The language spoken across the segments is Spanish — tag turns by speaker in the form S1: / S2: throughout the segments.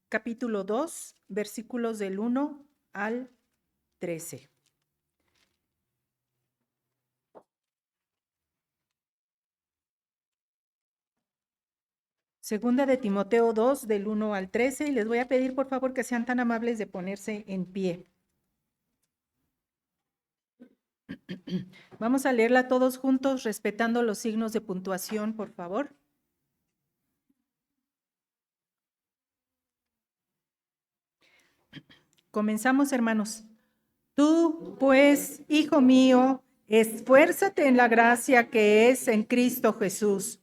S1: capítulo 2, versículos del 1 al 13. Segunda de Timoteo 2, del 1 al 13, y les voy a pedir por favor que sean tan amables de ponerse en pie. Vamos a leerla todos juntos, respetando los signos de puntuación, por favor. Comenzamos, hermanos. Tú, pues, hijo mío, esfuérzate en la gracia que es en Cristo Jesús.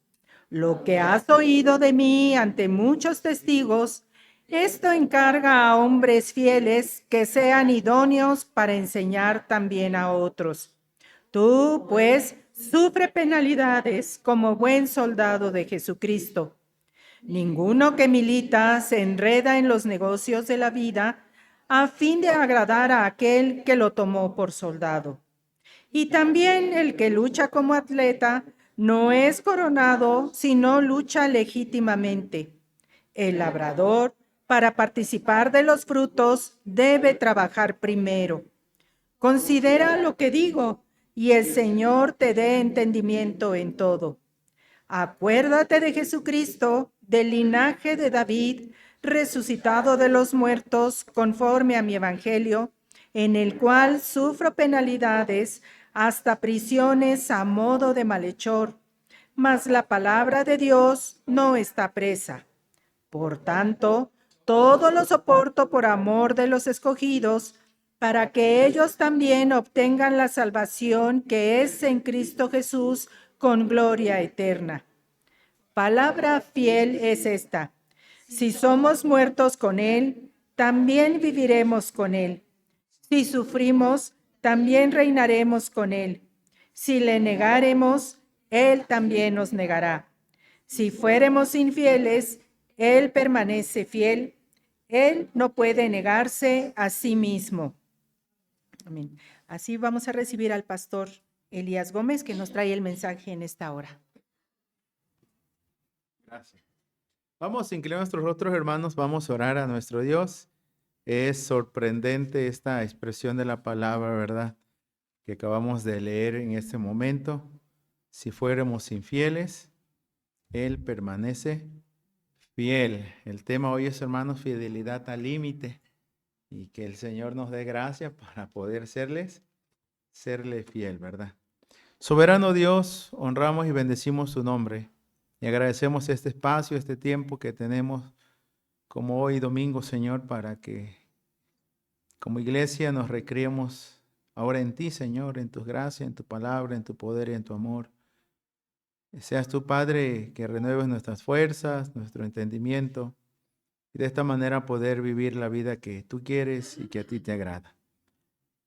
S1: Lo que has oído de mí ante muchos testigos, esto encarga a hombres fieles que sean idóneos para enseñar también a otros. Tú, pues, sufre penalidades como buen soldado de Jesucristo. Ninguno que milita se enreda en los negocios de la vida a fin de agradar a aquel que lo tomó por soldado. Y también el que lucha como atleta no es coronado, sino lucha legítimamente. El labrador, para participar de los frutos, debe trabajar primero. Considera lo que digo, y el Señor te dé entendimiento en todo. Acuérdate de Jesucristo, del linaje de David, resucitado de los muertos, conforme a mi evangelio, en el cual sufro penalidades, hasta prisiones a modo de malhechor. Mas la palabra de Dios no está presa. Por tanto, todo lo soporto por amor de los escogidos, para que ellos también obtengan la salvación que es en Cristo Jesús con gloria eterna. Palabra fiel es esta: si somos muertos con Él, también viviremos con Él. Si sufrimos, también reinaremos con Él. Si le negaremos, Él también nos negará. Si fuéramos infieles, Él permanece fiel. Él no puede negarse a sí mismo. Amén. Así vamos a recibir al pastor Elías Gómez, que nos trae el mensaje en esta hora.
S2: Gracias. Vamos a inclinar nuestros rostros, hermanos, vamos a orar a nuestro Dios. Es sorprendente esta expresión de la palabra, ¿verdad?, que acabamos de leer en este momento. Si fuéramos infieles, Él permanece fiel. El tema hoy es, hermanos, fidelidad al límite, y que el Señor nos dé gracia para poder serle fiel, ¿verdad? Soberano Dios, honramos y bendecimos su nombre y agradecemos este espacio, este tiempo que tenemos como hoy domingo, Señor, para que como iglesia nos recreemos ahora en ti, Señor, en tu gracia, en tu palabra, en tu poder y en tu amor. Seas tú, Padre, que renueves nuestras fuerzas, nuestro entendimiento, y de esta manera poder vivir la vida que tú quieres y que a ti te agrada.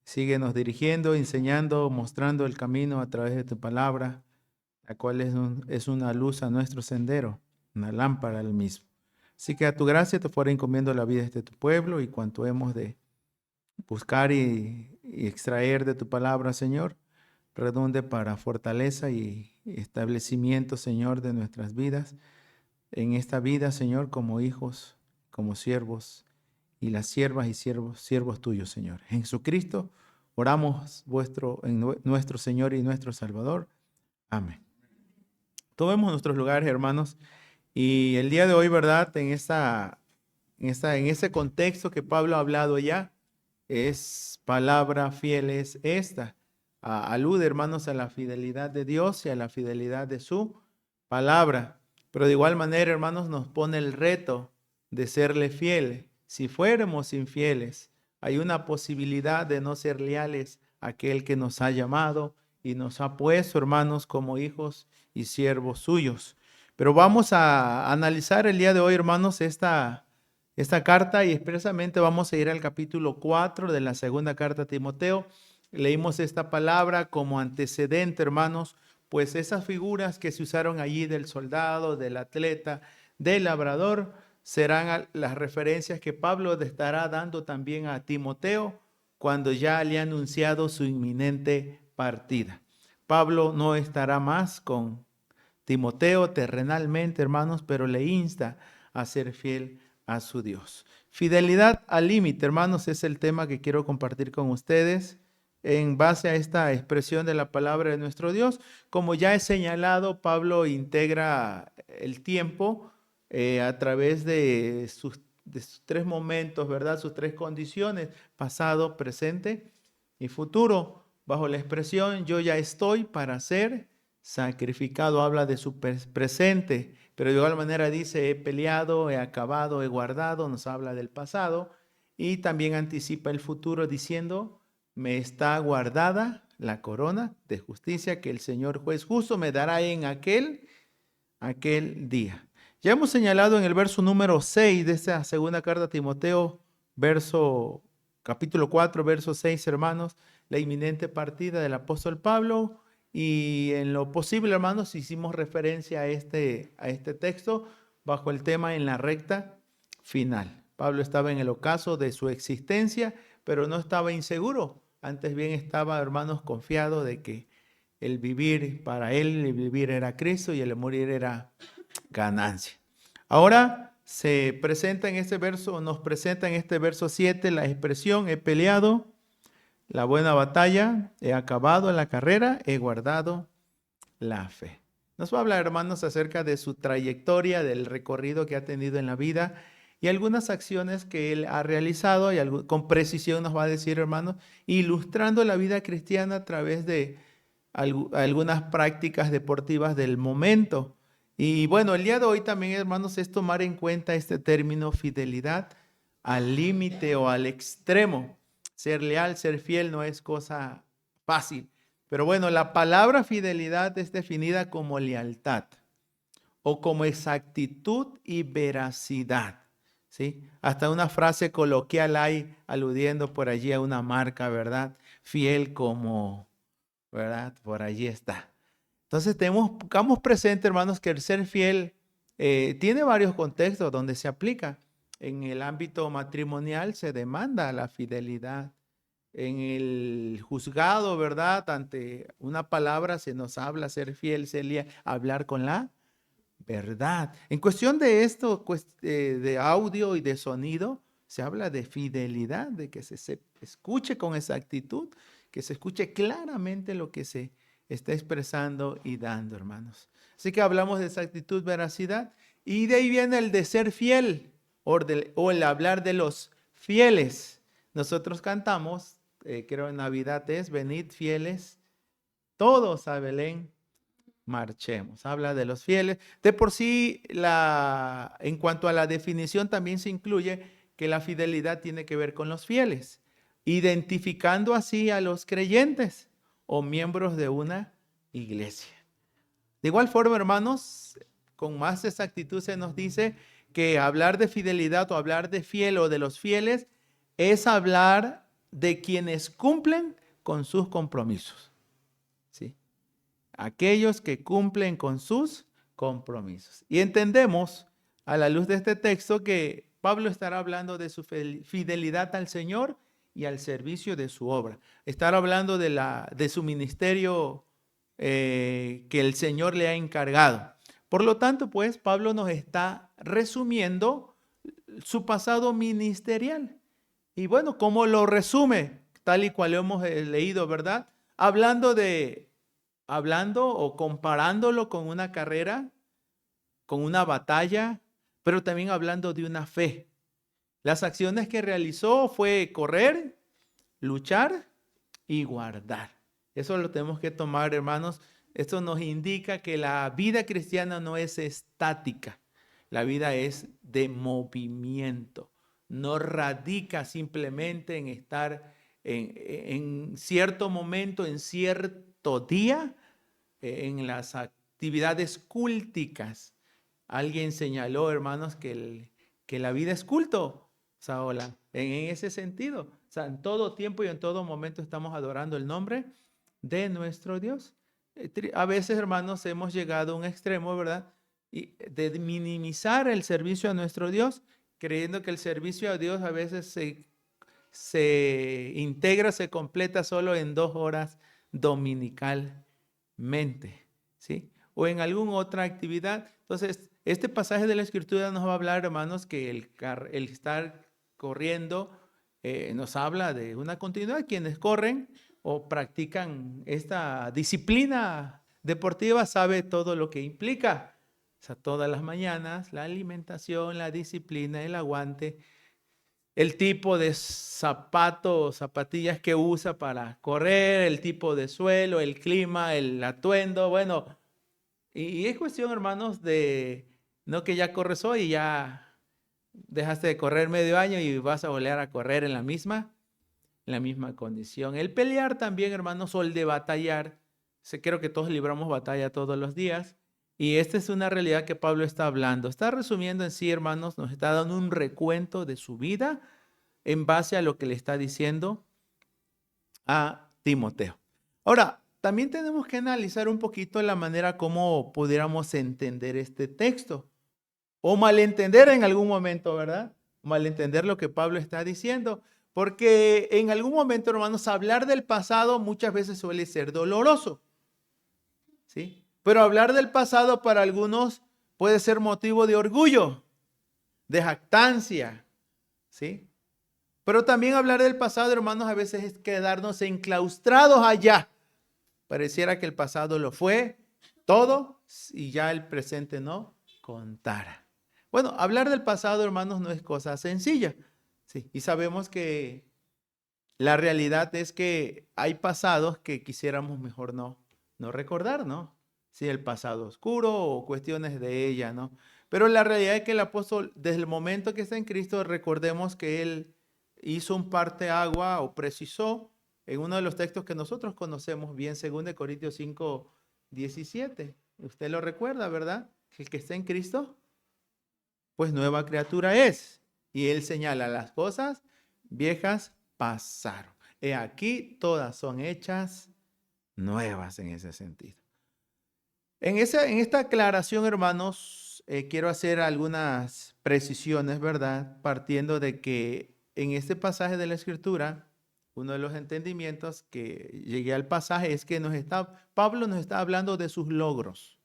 S2: Síguenos dirigiendo, enseñando, mostrando el camino a través de tu palabra, la cual es una luz a nuestro sendero, una lámpara al mismo. Así que a tu gracia te fuera encomiendo la vida de tu pueblo, y cuanto hemos de buscar y extraer de tu palabra, Señor, redunde para fortaleza y establecimiento, Señor, de nuestras vidas, en esta vida, Señor, como hijos, como siervos, y las siervas y siervos tuyos, Señor. En Jesucristo oramos nuestro Señor y nuestro Salvador. Amén. Tomemos nuestros lugares, hermanos, y el día de hoy, ¿verdad?, en ese contexto que Pablo ha hablado ya, es palabra fiel es esta. Alude, hermanos, a la fidelidad de Dios y a la fidelidad de su palabra. Pero de igual manera, hermanos, nos pone el reto de serle fiel. Si fuéramos infieles, hay una posibilidad de no ser leales a aquel que nos ha llamado y nos ha puesto, hermanos, como hijos y siervos suyos. Pero vamos a analizar el día de hoy, hermanos, esta carta, y expresamente vamos a ir al capítulo 4 de la segunda carta a Timoteo. Leímos esta palabra como antecedente, hermanos, pues esas figuras que se usaron allí del soldado, del atleta, del labrador, serán las referencias que Pablo estará dando también a Timoteo cuando ya le ha anunciado su inminente partida. Pablo no estará más con Timoteo terrenalmente, hermanos, pero le insta a ser fiel a su Dios. Fidelidad al límite, hermanos, es el tema que quiero compartir con ustedes en base a esta expresión de la palabra de nuestro Dios. Como ya he señalado, Pablo integra el tiempo a través de sus tres momentos, ¿verdad? Sus tres condiciones, pasado, presente y futuro. Bajo la expresión yo ya estoy para ser sacrificado, habla de su presente, pero de igual manera dice he peleado, he acabado, he guardado, nos habla del pasado y también anticipa el futuro diciendo me está guardada la corona de justicia que el Señor juez justo me dará en aquel día. Ya hemos señalado en el verso número 6 de esta segunda carta a Timoteo, capítulo 4, verso 6, hermanos, la inminente partida del apóstol Pablo, y en lo posible, hermanos, hicimos referencia a este texto bajo el tema en la recta final. Pablo estaba en el ocaso de su existencia, pero no estaba inseguro, antes bien estaba, hermanos, confiado de que el vivir para él, el vivir era Cristo y el morir era ganancia. Ahora se presenta en este verso, nos presenta en este verso 7 la expresión he peleado la buena batalla, he acabado la carrera, he guardado la fe. Nos va a hablar, hermanos, acerca de su trayectoria, del recorrido que ha tenido en la vida y algunas acciones que él ha realizado y con precisión nos va a decir, hermanos, ilustrando la vida cristiana a través de algunas prácticas deportivas del momento. Y bueno, el día de hoy también, hermanos, es tomar en cuenta este término fidelidad al límite o al extremo. Ser leal, ser fiel no es cosa fácil. Pero bueno, la palabra fidelidad es definida como lealtad o como exactitud y veracidad, ¿sí? Hasta una frase coloquial hay aludiendo por allí a una marca, ¿verdad? Fiel como, ¿verdad? Por allí está. Entonces tengamos presente, hermanos, que el ser fiel tiene varios contextos donde se aplica. En el ámbito matrimonial se demanda la fidelidad. En el juzgado, ¿verdad? Ante una palabra se nos habla ser fiel, ser leal, hablar con la verdad. En cuestión de esto, de audio y de sonido, se habla de fidelidad, de que se escuche con exactitud, que se escuche claramente lo que se está expresando y dando, hermanos. Así que hablamos de exactitud, veracidad, y de ahí viene el de ser fiel, o el hablar de los fieles. Nosotros cantamos, creo en Navidad es, venid fieles, todos a Belén marchemos. Habla de los fieles. De por sí, en cuanto a la definición, también se incluye que la fidelidad tiene que ver con los fieles, identificando así a los creyentes o miembros de una iglesia. De igual forma, hermanos, con más exactitud se nos dice que hablar de fidelidad o hablar de fiel o de los fieles es hablar de quienes cumplen con sus compromisos. ¿Sí? Aquellos que cumplen con sus compromisos. Y entendemos a la luz de este texto que Pablo estará hablando de su fidelidad al Señor y al servicio de su obra. Estará hablando de su ministerio que el Señor le ha encargado. Por lo tanto, pues, Pablo nos está resumiendo su pasado ministerial. Y bueno, ¿cómo lo resume? Tal y cual lo hemos leído, ¿verdad? Hablando o comparándolo con una carrera, con una batalla, pero también hablando de una fe. Las acciones que realizó fue correr, luchar y guardar. Eso lo tenemos que tomar, hermanos. Esto nos indica que la vida cristiana no es estática. La vida es de movimiento. No radica simplemente en estar en cierto momento, en cierto día, en las actividades culticas. Alguien señaló, hermanos, que la vida es culto, Saola, en ese sentido. O sea, en todo tiempo y en todo momento estamos adorando el nombre de nuestro Dios. A veces, hermanos, hemos llegado a un extremo, ¿verdad? Y de minimizar el servicio a nuestro Dios, creyendo que el servicio a Dios a veces se integra, se completa solo en 2 horas dominicalmente, ¿sí? O en alguna otra actividad. Entonces, este pasaje de la Escritura nos va a hablar, hermanos, que el estar corriendo nos habla de una continuidad. Quienes corren o practican esta disciplina deportiva sabe todo lo que implica. O sea, todas las mañanas, la alimentación, la disciplina, el aguante, el tipo de zapato o zapatillas que usa para correr, el tipo de suelo, el clima, el atuendo. Bueno, y es cuestión, hermanos, de no que ya corres hoy y ya dejaste de correr medio año y vas a volver a correr en la misma condición. El pelear también, hermanos, o el de batallar. Creo que todos libramos batalla todos los días. Y esta es una realidad que Pablo está hablando. Está resumiendo en sí, hermanos, nos está dando un recuento de su vida en base a lo que le está diciendo a Timoteo. Ahora, también tenemos que analizar un poquito la manera como pudiéramos entender este texto. O malentender en algún momento, ¿verdad? Malentender lo que Pablo está diciendo. Porque en algún momento, hermanos, hablar del pasado muchas veces suele ser doloroso. ¿Sí? Pero hablar del pasado para algunos puede ser motivo de orgullo, de jactancia. ¿Sí? Pero también hablar del pasado, hermanos, a veces es quedarnos enclaustrados allá. Pareciera que el pasado lo fue todo y ya el presente no contara. Bueno, hablar del pasado, hermanos, no es cosa sencilla. Sí, y sabemos que la realidad es que hay pasados que quisiéramos mejor no recordar, ¿no? Sí, el pasado oscuro o cuestiones de ella, ¿no? Pero la realidad es que el apóstol, desde el momento que está en Cristo, recordemos que él hizo un parteagua o precisó en uno de los textos que nosotros conocemos bien, 2 Corintios 5, 17. Usted lo recuerda, ¿verdad? El que está en Cristo, pues nueva criatura es. Y él señala, las cosas viejas pasaron. He aquí, todas son hechas nuevas en ese sentido. En esta aclaración, hermanos, quiero hacer algunas precisiones, ¿verdad? Partiendo de que en este pasaje de la Escritura, uno de los entendimientos que llegué al pasaje es que Pablo nos está hablando de sus logros.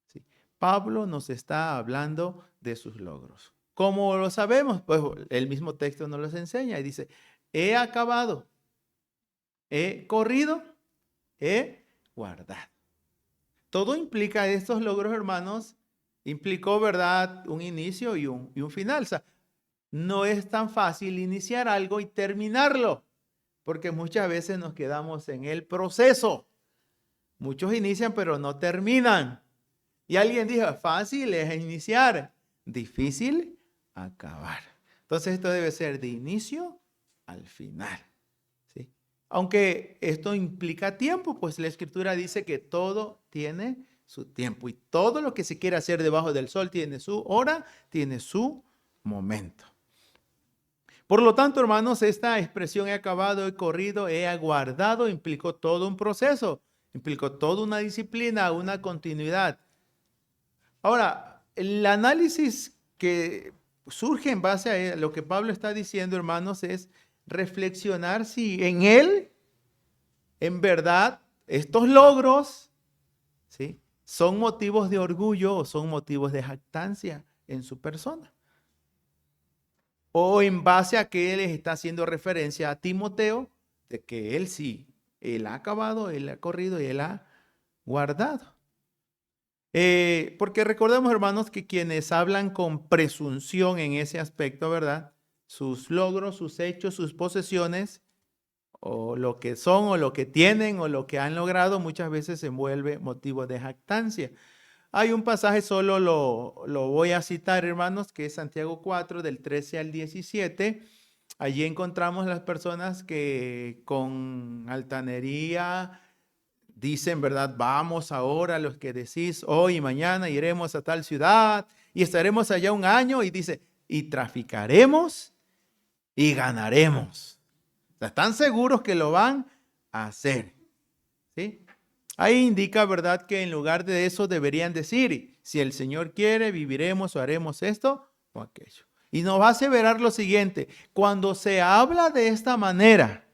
S2: ¿Sí? Pablo nos está hablando de sus logros. ¿Cómo lo sabemos? Pues el mismo texto nos los enseña y dice, he acabado, he corrido, he guardado. Todo implica estos logros, hermanos, implicó, ¿verdad?, un inicio y un final. O sea, no es tan fácil iniciar algo y terminarlo, porque muchas veces nos quedamos en el proceso. Muchos inician, pero no terminan. Y alguien dijo, fácil es iniciar, difícil acabar. Entonces esto debe ser de inicio al final. ¿Sí? Aunque esto implica tiempo, pues la Escritura dice que todo tiene su tiempo y todo lo que se quiere hacer debajo del sol tiene su hora, tiene su momento. Por lo tanto, hermanos, esta expresión he acabado, he corrido, he aguardado, implicó todo un proceso, implicó toda una disciplina, una continuidad. Ahora, el análisis que surge en base a lo que Pablo está diciendo, hermanos, es reflexionar si en él, en verdad, estos logros, ¿sí?, son motivos de orgullo o son motivos de jactancia en su persona. O en base a que él está haciendo referencia a Timoteo, de que él sí, él ha acabado, él ha corrido y él ha guardado. Porque recordemos, hermanos, que quienes hablan con presunción en ese aspecto, ¿verdad? Sus logros, sus hechos, sus posesiones, o lo que son, o lo que tienen, o lo que han logrado, muchas veces se vuelve motivo de jactancia. Hay un pasaje, solo lo voy a citar, hermanos, que es Santiago 4, del 13 al 17. Allí encontramos las personas que con altanería dicen, ¿verdad? Vamos ahora, los que decís, hoy y mañana iremos a tal ciudad y estaremos allá un año, y dice, y traficaremos y ganaremos. O sea, están seguros que lo van a hacer. ¿Sí? Ahí indica, ¿verdad?, que en lugar de eso deberían decir, si el Señor quiere, viviremos o haremos esto o aquello. Y nos va a aseverar lo siguiente, cuando se habla de esta manera,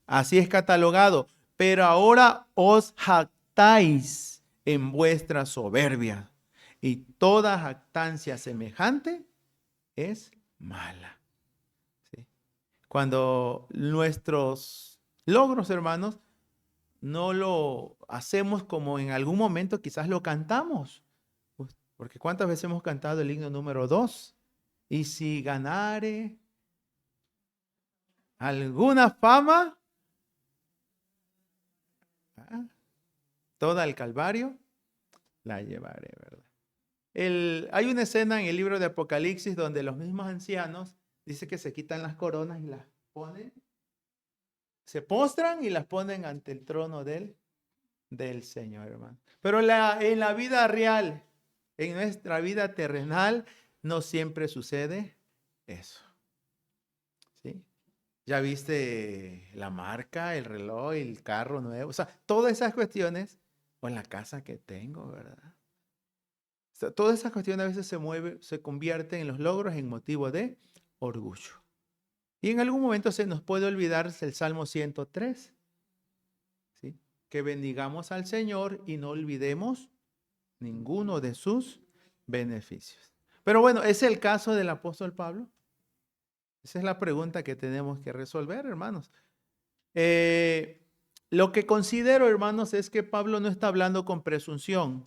S2: así es catalogado, pero ahora os jactáis en vuestra soberbia. y toda jactancia semejante es mala. ¿Sí? Cuando nuestros logros, hermanos, no lo hacemos como en algún momento quizás lo cantamos. Porque ¿cuántas veces hemos cantado el himno número 2? Y si ganare alguna fama, toda el Calvario la llevaré, ¿verdad? Hay una escena en el libro de Apocalipsis donde los mismos ancianos dice que se quitan las coronas y las ponen, se postran y las ponen ante el trono del Señor, hermano. Pero en la vida real, en nuestra vida terrenal, no siempre sucede eso. ¿Sí? Ya viste la marca, el reloj, el carro nuevo, o sea, todas esas cuestiones, o la casa que tengo, ¿verdad? O sea, todas esas cuestiones a veces se convierten en los logros en motivo de orgullo. Y en algún momento se nos puede olvidar el Salmo 103, ¿sí? Que bendigamos al Señor y no olvidemos ninguno de sus beneficios. Pero bueno, ¿es el caso del apóstol Pablo? Esa es la pregunta que tenemos que resolver, hermanos. Lo que considero, hermanos, es que Pablo no está hablando con presunción,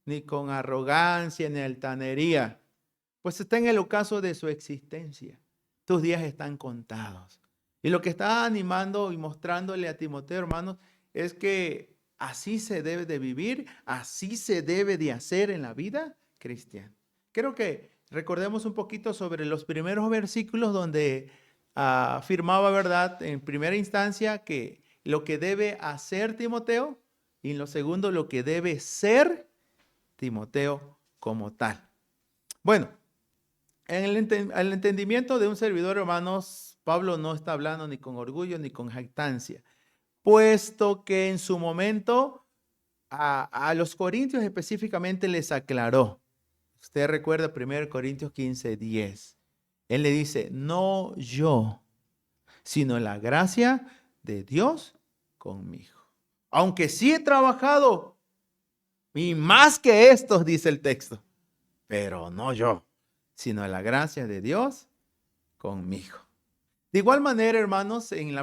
S2: ni con arrogancia, ni altanería, pues está en el ocaso de su existencia. Tus días están contados. Y lo que está animando y mostrándole a Timoteo, hermanos, es que así se debe de vivir, así se debe de hacer en la vida cristiana. Creo que recordemos un poquito sobre los primeros versículos donde afirmaba, ¿verdad?, en primera instancia que lo que debe hacer Timoteo y en lo segundo lo que debe ser Timoteo como tal. Bueno, en el entendimiento de un servidor, hermanos, Pablo no está hablando ni con orgullo ni con jactancia, puesto que en su momento a los corintios específicamente les aclaró. Usted recuerda 1 Corintios 15:10. Él le dice, no yo, sino la gracia de Dios conmigo. Aunque sí he trabajado y más que estos, dice el texto, pero no yo, sino la gracia de Dios conmigo. De igual manera, hermanos, en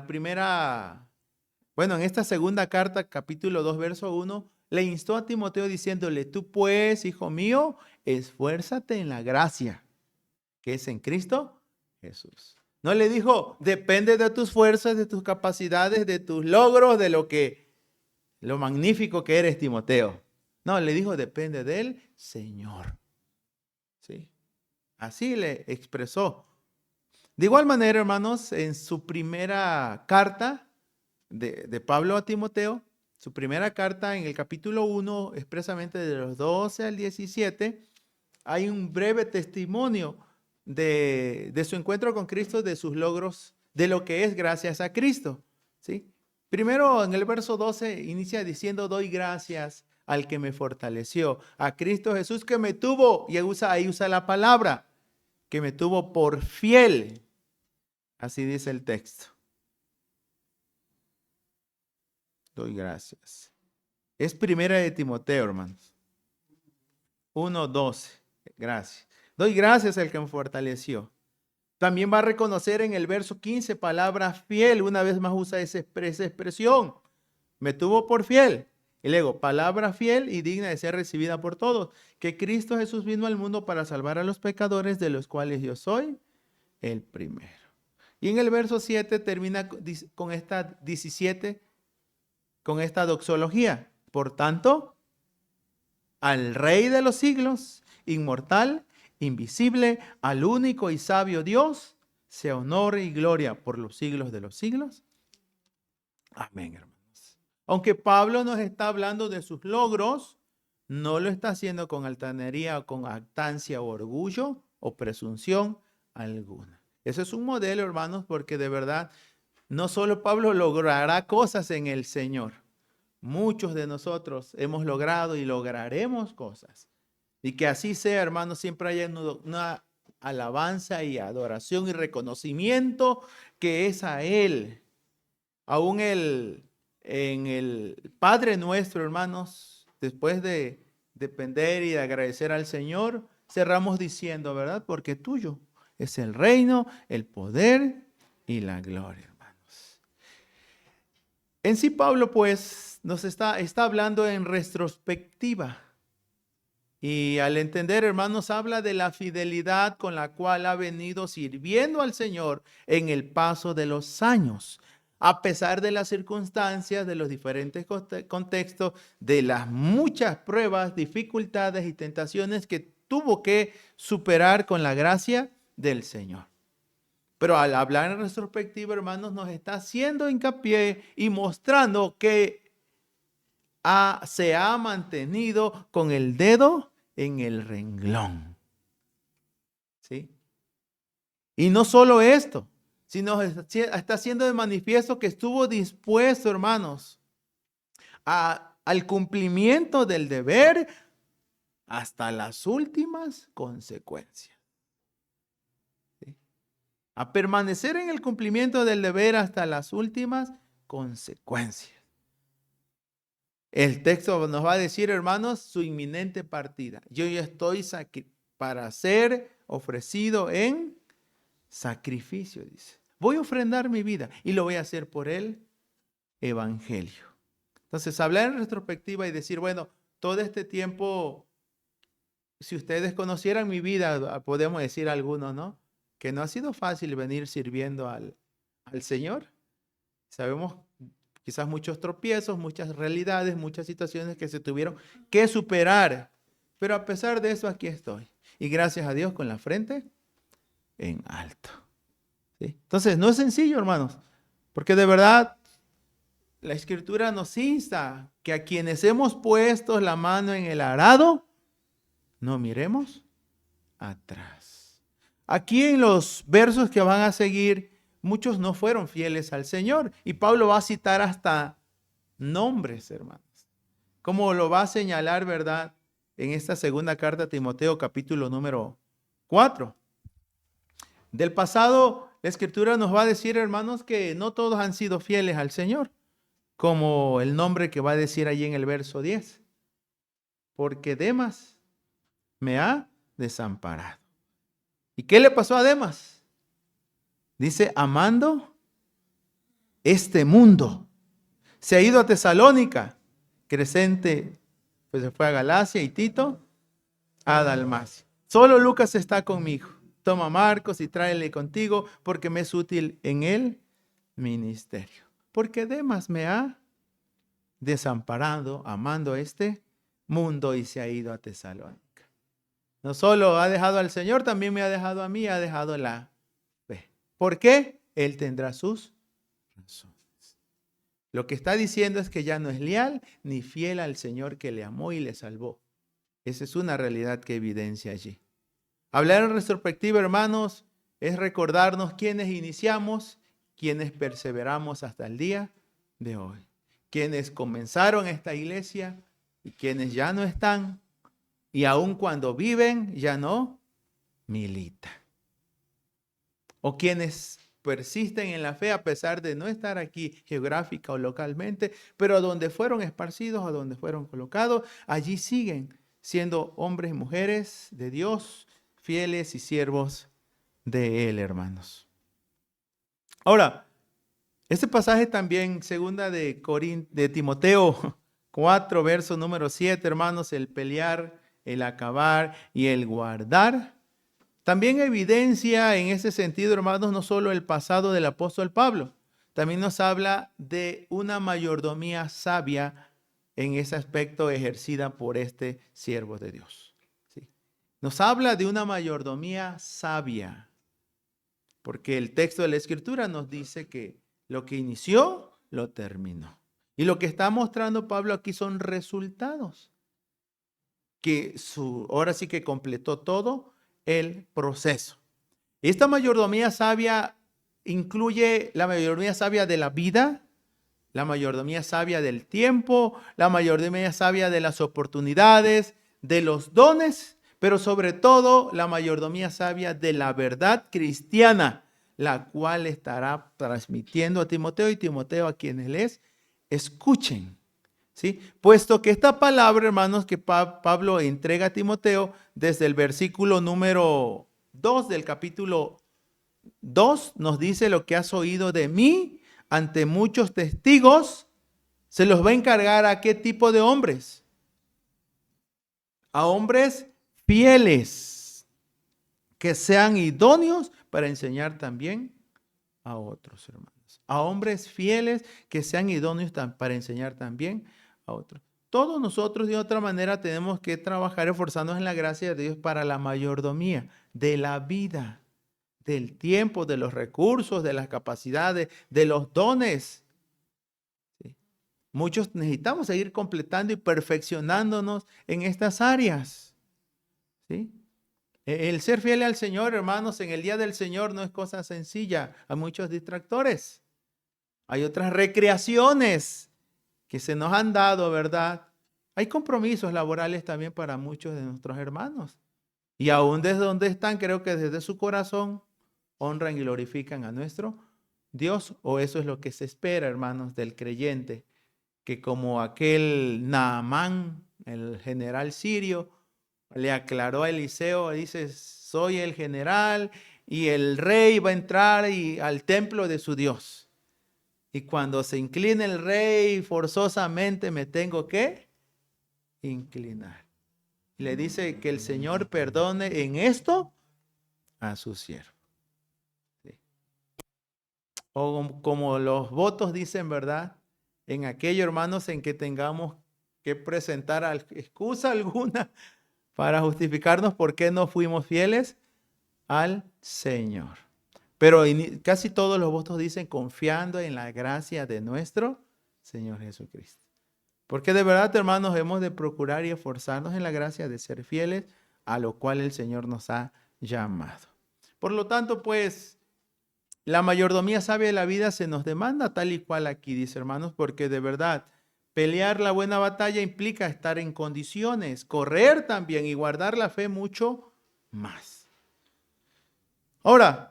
S2: esta segunda carta, capítulo 2, verso 1, le instó a Timoteo diciéndole, tú pues, hijo mío, esfuérzate en la gracia que es en Cristo Jesús. No le dijo, depende de tus fuerzas, de tus capacidades, de tus logros, de lo magnífico que eres, Timoteo. No, le dijo, depende del Señor. ¿Sí? Así le expresó. De igual manera, hermanos, en su primera carta de Pablo a Timoteo, su primera carta en el capítulo 1, expresamente de los 12 al 17, hay un breve testimonio de su encuentro con Cristo, de sus logros, de lo que es gracias a Cristo. ¿Sí? Primero, en el verso 12, inicia diciendo, doy gracias al que me fortaleció, a Cristo Jesús que me tuvo, y ahí usa la palabra, que me tuvo por fiel. Así dice el texto. Doy gracias. Es primera de Timoteo, hermanos. 1:12. Gracias. Doy gracias al que me fortaleció. También va a reconocer en el verso 15 palabra fiel. Una vez más usa esa expresión. Me tuvo por fiel. Y luego, palabra fiel y digna de ser recibida por todos. Que Cristo Jesús vino al mundo para salvar a los pecadores, de los cuales yo soy el primero. Y en el verso 7 termina con esta 17, con esta doxología. Por tanto, al Rey de los siglos, inmortal, invisible, al único y sabio Dios, sea honor y gloria por los siglos de los siglos. Amén, hermanos. Aunque Pablo nos está hablando de sus logros, no lo está haciendo con altanería o con jactancia o orgullo o presunción alguna. Ese es un modelo, hermanos, porque de verdad no solo Pablo logrará cosas en el Señor. Muchos de nosotros hemos logrado y lograremos cosas. Y que así sea, hermanos, siempre haya una alabanza y adoración y reconocimiento que es a Él. Aún en el Padre Nuestro, hermanos, después de depender y de agradecer al Señor, cerramos diciendo, ¿verdad? Porque tuyo es el reino, el poder y la gloria, hermanos. En sí, Pablo, pues, nos está hablando en retrospectiva. Y al entender, hermanos, habla de la fidelidad con la cual ha venido sirviendo al Señor en el paso de los años, a pesar de las circunstancias, de los diferentes contextos, de las muchas pruebas, dificultades y tentaciones que tuvo que superar con la gracia del Señor. Pero al hablar en retrospectiva, hermanos, nos está haciendo hincapié y mostrando que se ha mantenido con el dedo en el renglón. ¿Sí? Y no solo esto, sino está haciendo de manifiesto que estuvo dispuesto, hermanos, al cumplimiento del deber hasta las últimas consecuencias. ¿Sí? A permanecer en el cumplimiento del deber hasta las últimas consecuencias. El texto nos va a decir, hermanos, su inminente partida. Yo ya estoy para ser ofrecido en sacrificio, dice. Voy a ofrendar mi vida y lo voy a hacer por el evangelio. Entonces, hablar en retrospectiva y decir, bueno, todo este tiempo, si ustedes conocieran mi vida, podemos decir algunos, ¿no? Que no ha sido fácil venir sirviendo al Señor. Sabemos quizás muchos tropiezos, muchas realidades, muchas situaciones que se tuvieron que superar. Pero a pesar de eso, aquí estoy. Y gracias a Dios con la frente en alto. ¿Sí? Entonces, no es sencillo, hermanos. Porque de verdad, la Escritura nos insta que a quienes hemos puesto la mano en el arado, no miremos atrás. Aquí en los versos que van a seguir, muchos no fueron fieles al Señor. Y Pablo va a citar hasta nombres, hermanos. Como lo va a señalar, ¿verdad? En esta segunda carta a Timoteo, capítulo número 4. Del pasado, la Escritura nos va a decir, hermanos, que no todos han sido fieles al Señor. Como el nombre que va a decir allí en el verso 10. Porque Demas me ha desamparado. ¿Y qué le pasó a Demas? Dice, amando este mundo. Se ha ido a Tesalónica. Crescente, pues se fue a Galacia y Tito a Dalmacia. Solo Lucas está conmigo. Toma a Marcos y tráele contigo porque me es útil en el ministerio. Porque Demas me ha desamparado amando este mundo y se ha ido a Tesalónica. No solo ha dejado al Señor, también me ha dejado a mí, ha dejado la fe. ¿Por qué? Él tendrá sus razones. Lo que está diciendo es que ya no es leal ni fiel al Señor que le amó y le salvó. Esa es una realidad que evidencia allí. Hablar en retrospectiva, hermanos, es recordarnos quiénes iniciamos, quiénes perseveramos hasta el día de hoy. Quienes comenzaron esta iglesia y quienes ya no están. Y aun cuando viven, ya no militan. O quienes persisten en la fe a pesar de no estar aquí geográfica o localmente, pero a donde fueron esparcidos, a donde fueron colocados, allí siguen siendo hombres y mujeres de Dios, fieles y siervos de Él, hermanos. Ahora, este pasaje también, segunda de Timoteo 4, verso número 7, hermanos, el pelear, el acabar y el guardar, también evidencia en ese sentido, hermanos, no solo el pasado del apóstol Pablo, también nos habla de una mayordomía sabia en ese aspecto ejercida por este siervo de Dios. ¿Sí? Nos habla de una mayordomía sabia, porque el texto de la Escritura nos dice que lo que inició, lo terminó. Y lo que está mostrando Pablo aquí son resultados, que ahora sí que completó todo el proceso. Esta mayordomía sabia incluye la mayordomía sabia de la vida, la mayordomía sabia del tiempo, la mayordomía sabia de las oportunidades, de los dones, pero sobre todo la mayordomía sabia de la verdad cristiana, la cual estará transmitiendo a Timoteo y Timoteo a quienes les escuchen ¿sí? Puesto que esta palabra, hermanos, que Pablo entrega a Timoteo desde el versículo número 2 del capítulo 2, nos dice: lo que has oído de mí ante muchos testigos, se los va a encargar a qué tipo de hombres. A hombres fieles, que sean idóneos para enseñar también a otros, hermanos. A hombres fieles que sean idóneos para enseñar también a otros. Todos nosotros de otra manera tenemos que trabajar esforzándonos en la gracia de Dios para la mayordomía de la vida, del tiempo, de los recursos, de las capacidades, de los dones. ¿Sí? Muchos necesitamos seguir completando y perfeccionándonos en estas áreas. ¿Sí? El ser fiel al Señor, hermanos, en el día del Señor no es cosa sencilla. Hay muchos distractores. Hay otras recreaciones que se nos han dado, ¿verdad? Hay compromisos laborales también para muchos de nuestros hermanos. Y aún desde donde están, creo que desde su corazón honran y glorifican a nuestro Dios. O eso es lo que se espera, hermanos, del creyente. Que como aquel Naamán, el general sirio, le aclaró a Eliseo, dice: soy el general y el rey va a entrar al templo de su Dios. Y cuando se incline el rey, forzosamente me tengo que inclinar. Y le dice que el Señor perdone en esto a su siervo. ¿Sí? O como los votos dicen, ¿verdad? En aquello, hermanos, en que tengamos que presentar excusa alguna para justificarnos por qué no fuimos fieles al Señor. Pero casi todos los votos dicen confiando en la gracia de nuestro Señor Jesucristo. Porque de verdad, hermanos, hemos de procurar y esforzarnos en la gracia de ser fieles a lo cual el Señor nos ha llamado. Por lo tanto, pues, la mayordomía sabia de la vida se nos demanda tal y cual aquí dice, hermanos, porque de verdad, pelear la buena batalla implica estar en condiciones, correr también y guardar la fe mucho más. Ahora,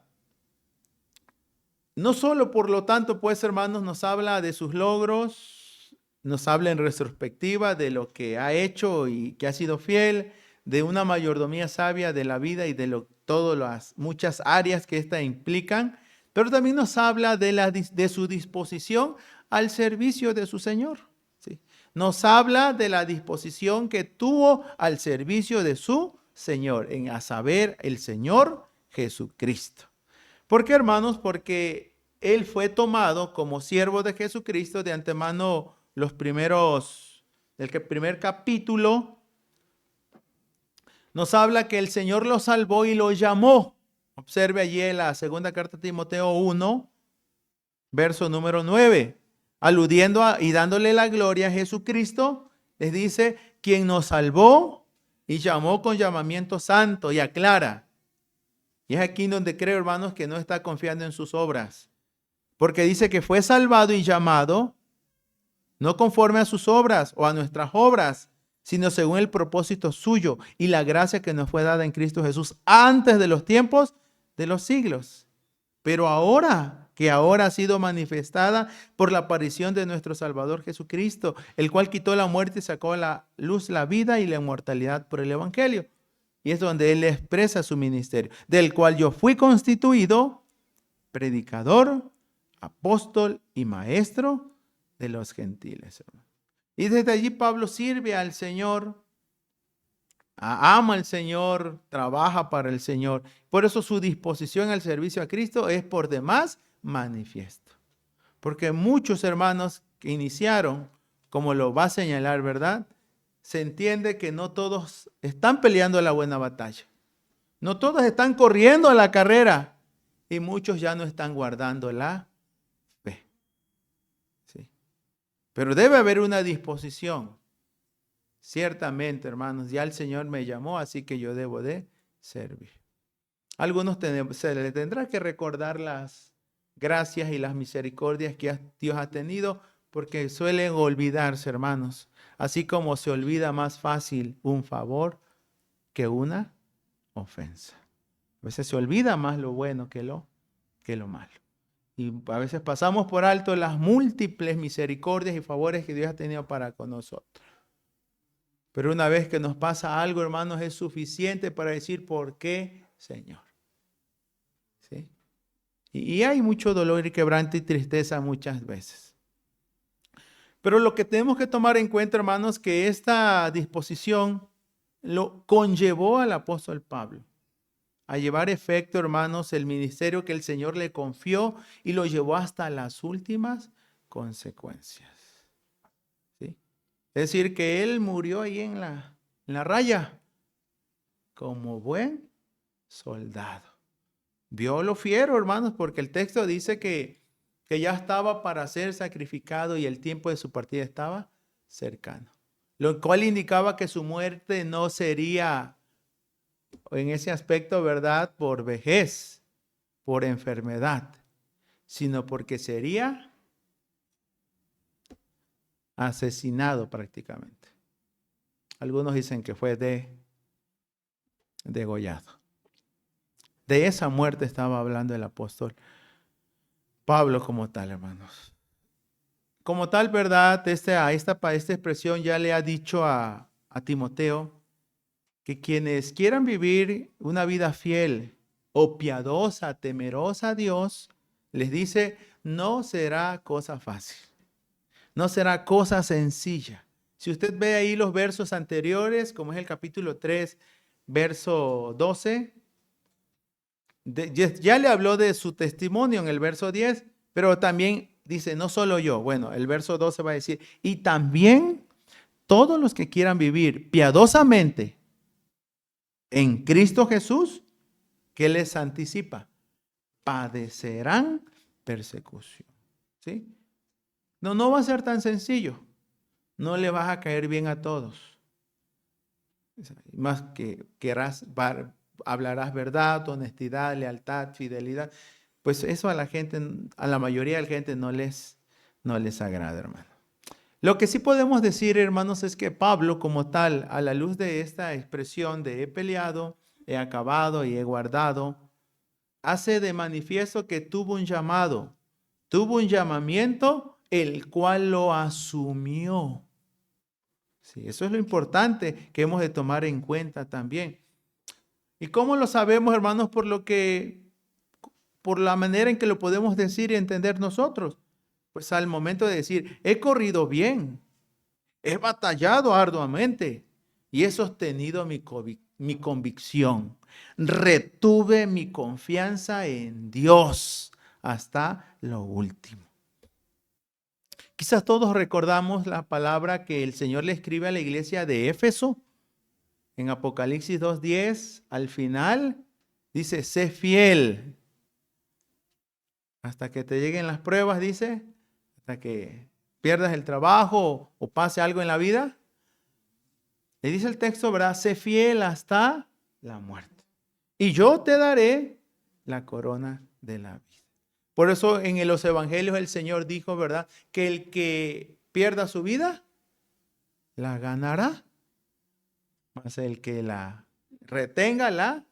S2: no solo, por lo tanto, pues, hermanos, nos habla de sus logros, nos habla en retrospectiva de lo que ha hecho y que ha sido fiel, de una mayordomía sabia de la vida y de todas las muchas áreas que ésta implican, pero también nos habla de su disposición al servicio de su Señor. ¿Sí? Nos habla de la disposición que tuvo al servicio de su Señor, a saber, el Señor Jesucristo. ¿Por qué, hermanos? Porque él fue tomado como siervo de Jesucristo de antemano. El primer capítulo nos habla que el Señor lo salvó y lo llamó. Observe allí en la segunda carta de Timoteo 1, verso número 9, aludiendo y dándole la gloria a Jesucristo, les dice: quien nos salvó y llamó con llamamiento santo, y aclara. Y es aquí donde creo, hermanos, que no está confiando en sus obras. Porque dice que fue salvado y llamado no conforme a sus obras o a nuestras obras, sino según el propósito suyo y la gracia que nos fue dada en Cristo Jesús antes de los tiempos de los siglos. Pero ahora ha sido manifestada por la aparición de nuestro Salvador Jesucristo, el cual quitó la muerte y sacó a la luz la vida y la inmortalidad por el Evangelio. Y es donde Él expresa su ministerio, del cual yo fui constituido predicador, apóstol y maestro de los gentiles. Y desde allí Pablo sirve al Señor, ama al Señor, trabaja para el Señor. Por eso su disposición al servicio a Cristo es por demás manifiesto. Porque muchos hermanos que iniciaron, como lo va a señalar, ¿verdad? Se entiende que no todos están peleando la buena batalla. No todos están corriendo la carrera. Y muchos ya no están guardando la fe. ¿Sí? Pero debe haber una disposición. Ciertamente, hermanos, ya el Señor me llamó, así que yo debo de servir. Algunos se les tendrá que recordar las gracias y las misericordias que Dios ha tenido, porque suelen olvidarse, hermanos. Así como se olvida más fácil un favor que una ofensa. A veces se olvida más lo bueno que lo malo. Y a veces pasamos por alto las múltiples misericordias y favores que Dios ha tenido para con nosotros. Pero una vez que nos pasa algo, hermanos, es suficiente para decir, ¿por qué, Señor? ¿Sí? Y hay mucho dolor y quebranto y tristeza muchas veces. Pero lo que tenemos que tomar en cuenta, hermanos, que esta disposición lo conllevó al apóstol Pablo a llevar efecto, hermanos, el ministerio que el Señor le confió y lo llevó hasta las últimas consecuencias. ¿Sí? Es decir, que él murió ahí en la raya como buen soldado. Vio lo fiero, hermanos, porque el texto dice que ya estaba para ser sacrificado y el tiempo de su partida estaba cercano. Lo cual indicaba que su muerte no sería, en ese aspecto, ¿verdad?, por vejez, por enfermedad, sino porque sería asesinado prácticamente. Algunos dicen que fue degollado. De esa muerte estaba hablando el apóstol Pablo como tal, hermanos. Como tal, ¿verdad? Esta expresión ya le ha dicho a Timoteo que quienes quieran vivir una vida fiel o piadosa, temerosa a Dios, les dice, no será cosa fácil, no será cosa sencilla. Si usted ve ahí los versos anteriores, como es el capítulo 3, verso 12, ya le habló de su testimonio en el verso 10, pero también dice, no solo yo. Bueno, el verso 12 va a decir, y también todos los que quieran vivir piadosamente en Cristo Jesús, ¿qué les anticipa? Padecerán persecución. ¿Sí? No va a ser tan sencillo. No le vas a caer bien a todos. Más que hablarás verdad, honestidad, lealtad, fidelidad. Pues eso a la gente, a la mayoría de la gente no les agrada, hermano. Lo que sí podemos decir, hermanos, es que Pablo como tal, a la luz de esta expresión de he peleado, he acabado y he guardado, hace de manifiesto que tuvo un llamado, tuvo un llamamiento, el cual lo asumió. Sí, eso es lo importante que hemos de tomar en cuenta también. ¿Y cómo lo sabemos, hermanos? Por la manera en que lo podemos decir y entender nosotros. Pues al momento de decir, he corrido bien, he batallado arduamente y he sostenido mi convicción. Retuve mi confianza en Dios hasta lo último. Quizás todos recordamos la palabra que el Señor le escribe a la iglesia de Éfeso. En Apocalipsis 2:10, al final, dice, sé fiel. Hasta que te lleguen las pruebas, dice, hasta que pierdas el trabajo o pase algo en la vida. Le dice el texto, ¿verdad? Sé fiel hasta la muerte. Y yo te daré la corona de la vida. Por eso en los evangelios el Señor dijo, ¿verdad? Que el que pierda su vida, la ganará. Más el que la retenga, la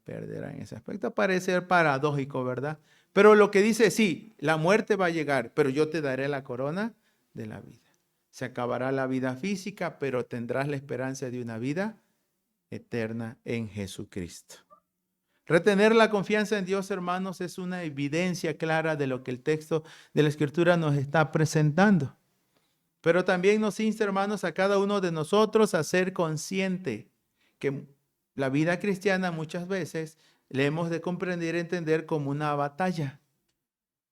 S2: perderá. En ese aspecto parece ser paradójico, ¿verdad? Pero lo que dice, sí, la muerte va a llegar, pero yo te daré la corona de la vida. Se acabará la vida física, pero tendrás la esperanza de una vida eterna en Jesucristo. Retener la confianza en Dios, hermanos, es una evidencia clara de lo que el texto de la Escritura nos está presentando. Pero también nos insta, hermanos, a cada uno de nosotros a ser consciente que la vida cristiana muchas veces le hemos de comprender y entender como una batalla.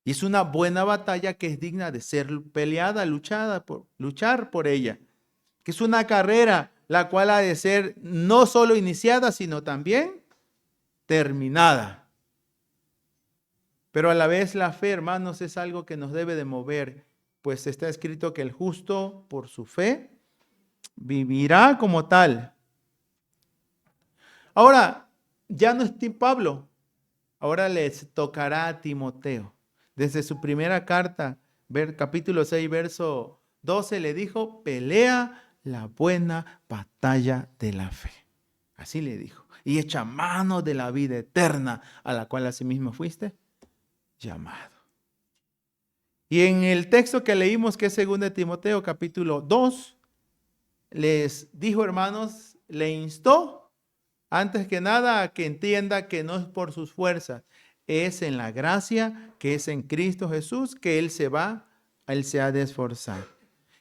S2: Y es una buena batalla que es digna de ser peleada, luchar por ella. Que es una carrera la cual ha de ser no solo iniciada, sino también terminada. Pero a la vez la fe, hermanos, es algo que nos debe de mover, pues está escrito que el justo por su fe vivirá como tal. Ahora, ya no es Pablo, ahora les tocará a Timoteo. Desde su primera carta, capítulo 6, verso 12, le dijo, pelea la buena batalla de la fe. Así le dijo. Y echa mano de la vida eterna, a la cual asimismo fuiste llamado. Y en el texto que leímos, que es 2 de Timoteo capítulo 2, les dijo, hermanos, le instó antes que nada a que entienda que no es por sus fuerzas, es en la gracia que es en Cristo Jesús que Él se ha de esforzar.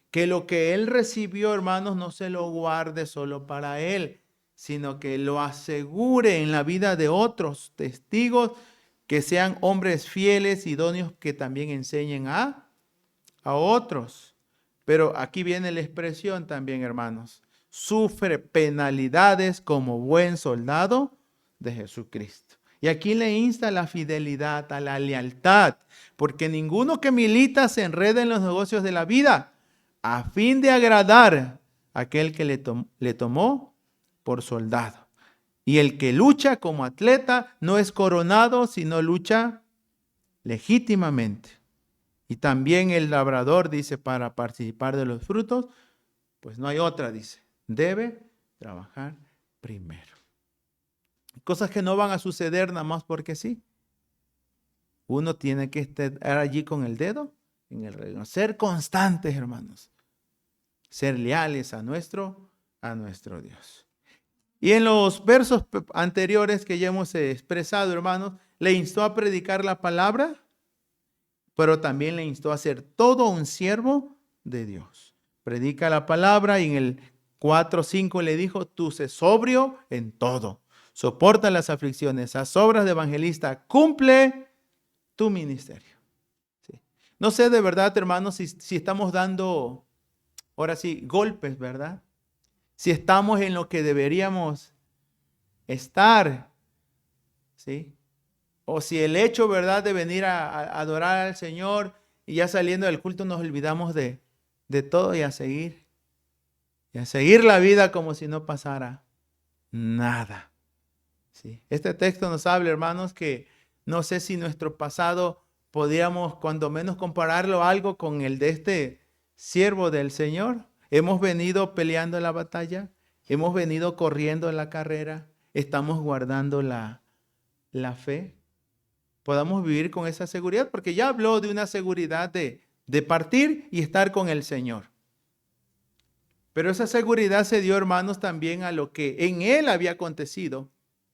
S2: Que lo que Él recibió, hermanos, no se lo guarde solo para Él, sino que lo asegure en la vida de otros testigos, que sean hombres fieles, idóneos, que también enseñen a otros. Pero aquí viene la expresión también, hermanos. Sufre penalidades como buen soldado de Jesucristo. Y aquí le insta a la fidelidad, a la lealtad, porque ninguno que milita se enreda en los negocios de la vida, a fin de agradar a aquel que le tomó por soldado. Y el que lucha como atleta no es coronado, sino lucha legítimamente. Y también el labrador dice, para participar de los frutos, pues no hay otra, dice, debe trabajar primero. Cosas que no van a suceder nada más porque sí. Uno tiene que estar allí con el dedo en el renglón. Ser constantes, hermanos. Ser leales a nuestro Dios. Y en los versos anteriores que ya hemos expresado, hermanos, le instó a predicar la palabra, pero también le instó a ser todo un siervo de Dios. Predica la palabra y en el 4:5 le dijo, tú sé sobrio en todo. Soporta las aflicciones, haz obras de evangelista, cumple tu ministerio. Sí. No sé de verdad, hermanos, si estamos dando, ahora sí, golpes, ¿verdad? Si estamos en lo que deberíamos estar, ¿sí? O si el hecho, ¿verdad?, de venir a adorar al Señor y ya saliendo del culto nos olvidamos de todo y a seguir la vida como si no pasara nada. ¿Sí? Este texto nos habla, hermanos, que no sé si nuestro pasado podríamos cuando menos compararlo algo con el de este siervo del Señor. Hemos venido peleando la batalla, hemos venido corriendo la carrera, estamos guardando la fe. Podamos vivir con esa seguridad, porque ya habló de una seguridad de partir y estar con el Señor. Pero esa seguridad se dio, hermanos, también a lo que en Él había acontecido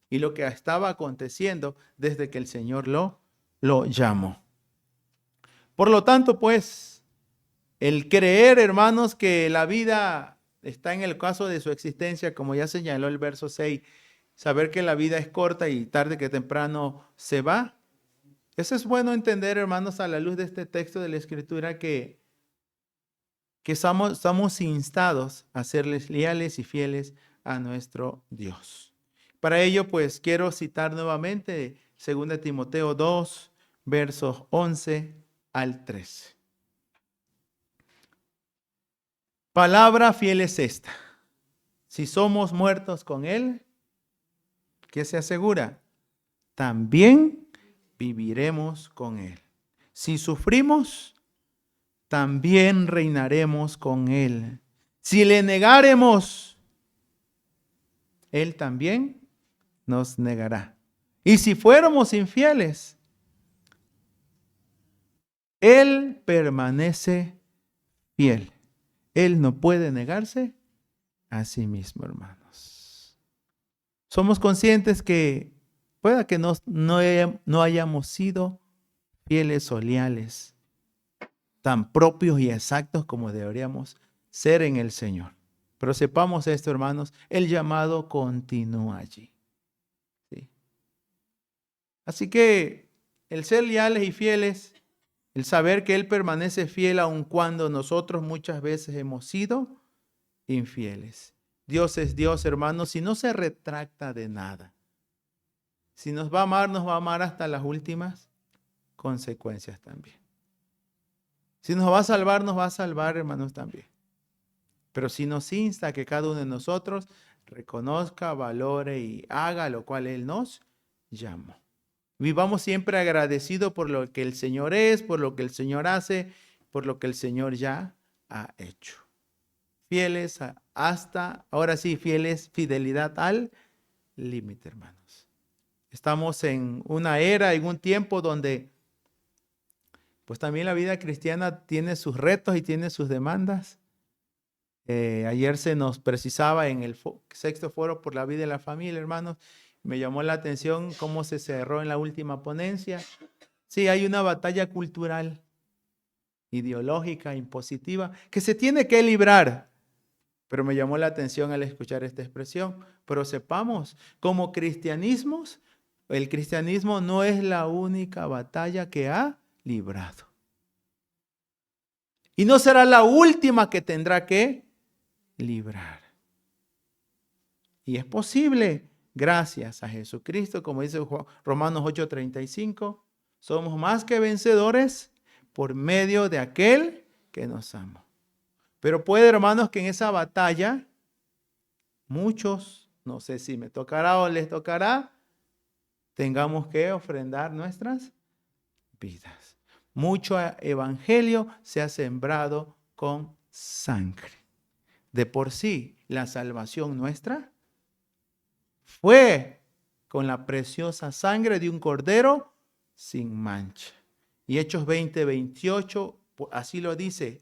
S2: y lo que estaba aconteciendo desde que el Señor lo llamó. Por lo tanto, pues, el creer, hermanos, que la vida está en el caso de su existencia, como ya señaló el verso 6, saber que la vida es corta y tarde que temprano se va. Eso es bueno entender, hermanos, a la luz de este texto de la Escritura, que estamos instados a serles leales y fieles a nuestro Dios. Para ello, pues, quiero citar nuevamente 2 Timoteo 2, versos 11 al 13. Palabra fiel es esta. Si somos muertos con Él, ¿qué se asegura? También viviremos con Él. Si sufrimos, también reinaremos con Él. Si le negaremos, Él también nos negará. Y si fuéramos infieles, Él permanece fiel. Él no puede negarse a sí mismo, hermanos. Somos conscientes que pueda que no hayamos sido fieles o leales, tan propios y exactos como deberíamos ser en el Señor. Pero sepamos esto, hermanos, el llamado continúa allí. ¿Sí? Así que el ser leales y fieles, el saber que Él permanece fiel aun cuando nosotros muchas veces hemos sido infieles. Dios es Dios, hermanos, y no se retracta de nada. Si nos va a amar hasta las últimas consecuencias también. Si nos va a salvar, hermanos, también. Pero si nos insta a que cada uno de nosotros reconozca, valore y haga lo cual Él nos llamó. Vivamos siempre agradecidos por lo que el Señor es, por lo que el Señor hace, por lo que el Señor ya ha hecho. Fieles hasta, ahora sí, fieles, fidelidad al límite, hermanos. Estamos en una era, en un tiempo donde pues también la vida cristiana tiene sus retos y tiene sus demandas. Ayer se nos precisaba en el sexto foro por la vida de la familia, hermanos. Me llamó la atención cómo se cerró en la última ponencia. Sí, hay una batalla cultural, ideológica, impositiva, que se tiene que librar. Pero me llamó la atención al escuchar esta expresión. Pero sepamos, como cristianismos, el cristianismo no es la única batalla que ha librado. Y no será la última que tendrá que librar. Y es posible, gracias a Jesucristo, como dice Romanos 8:35, somos más que vencedores por medio de aquel que nos ama. Pero puede, hermanos, que en esa batalla muchos, no sé si me tocará o les tocará, tengamos que ofrendar nuestras vidas. Mucho evangelio se ha sembrado con sangre. De por sí, la salvación nuestra fue con la preciosa sangre de un cordero sin mancha. Y Hechos 20:28, así lo dice.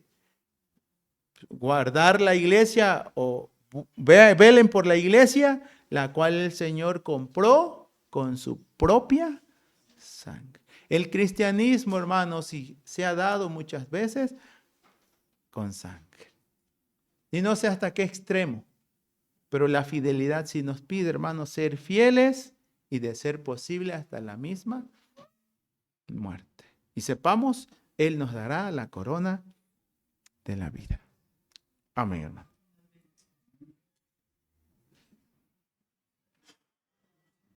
S2: Guardar la iglesia o velen por la iglesia, la cual el Señor compró con su propia sangre. El cristianismo, hermanos, se ha dado muchas veces con sangre. Y no sé hasta qué extremo, pero la fidelidad sí nos pide, hermanos, ser fieles y de ser posible hasta la misma muerte. Y sepamos, Él nos dará la corona de la vida. Amén, hermano.